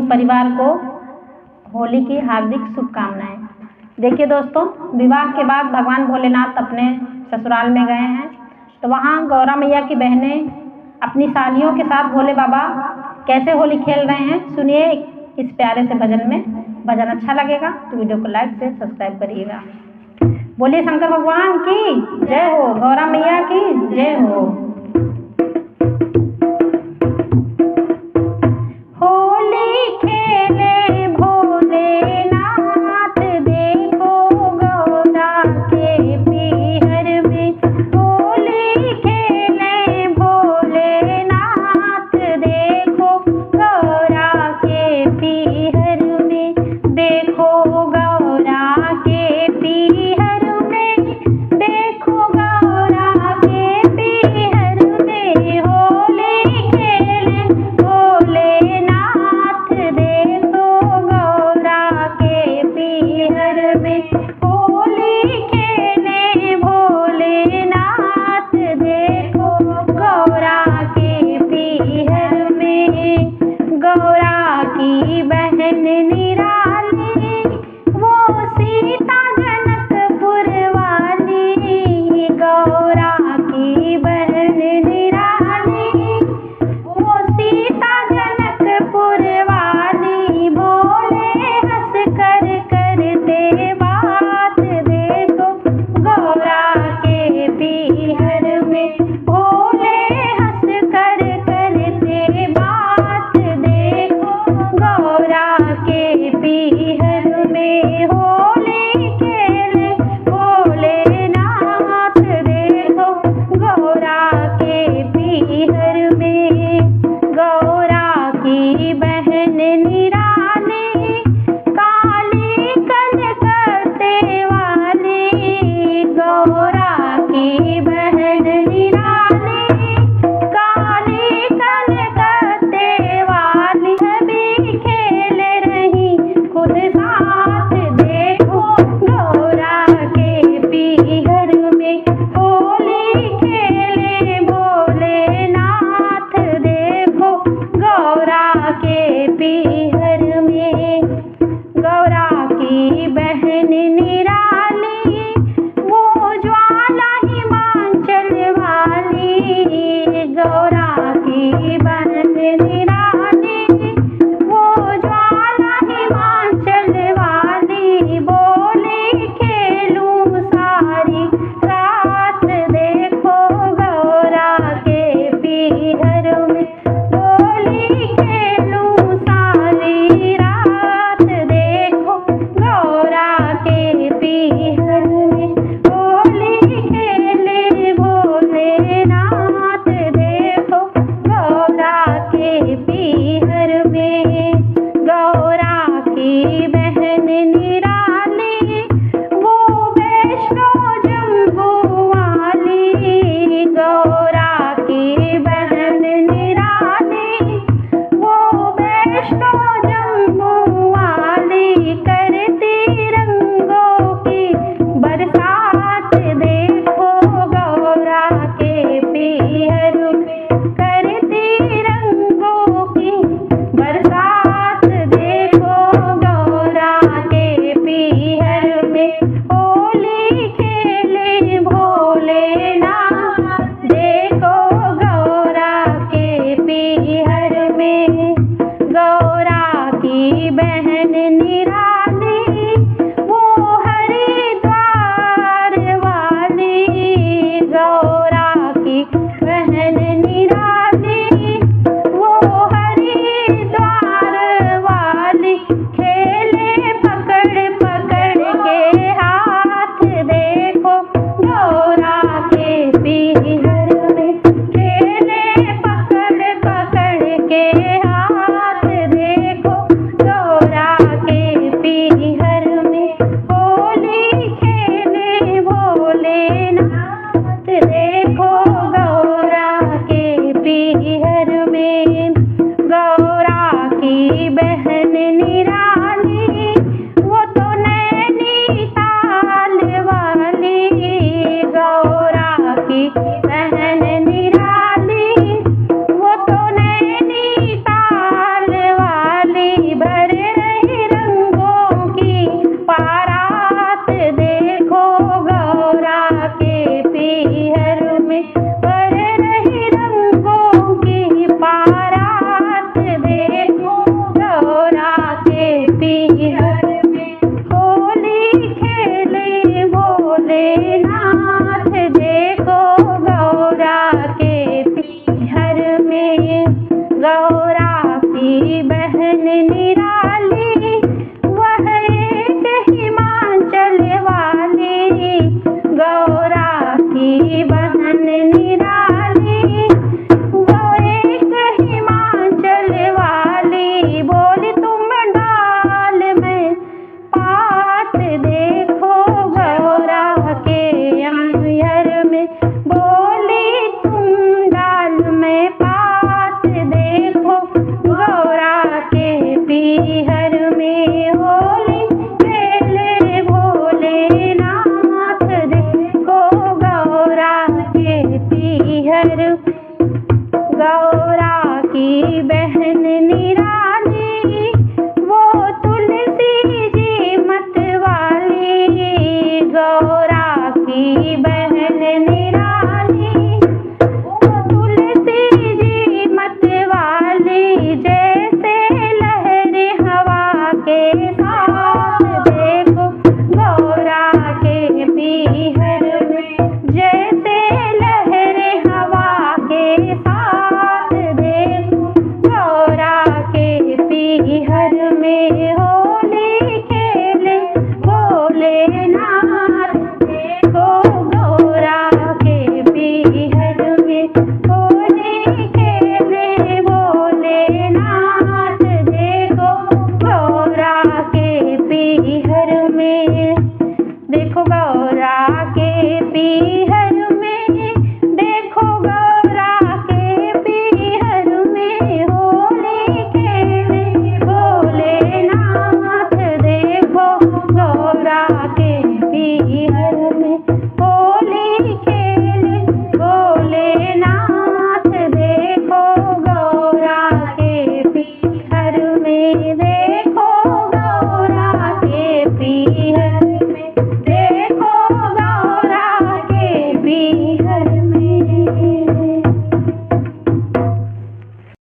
परिवार को होली की हार्दिक शुभकामनाएं। देखिए दोस्तों, विवाह के बाद भगवान भोलेनाथ अपने ससुराल में गए हैं, तो वहाँ गौरा मैया की बहनें अपनी सालियों के साथ भोले बाबा कैसे होली खेल रहे हैं, सुनिए इस प्यारे से भजन में। भजन अच्छा लगेगा तो वीडियो को लाइक से सब्सक्राइब करिएगा। बोलिए शंकर भगवान की जय हो, गौरा मैया की जय हो। पीहर में होली खेले भोलेनाथ देखो गौरा के पीहर। गौरा की बहन निराली वो तुलसी जी मत वाली। गौरा की बहन निराली वो तुलसी जी मत वाली। जैसे लहरे हवा के साथ देखो गौरा के पीहर में। जैसे लहरे हवा के साथ देखो गौरा के पीहर में। होली खेले भोलेनाथ देखो गौरा के पीहर में। होली खेले भोलेनाथ देखो गौरा के पीहर में।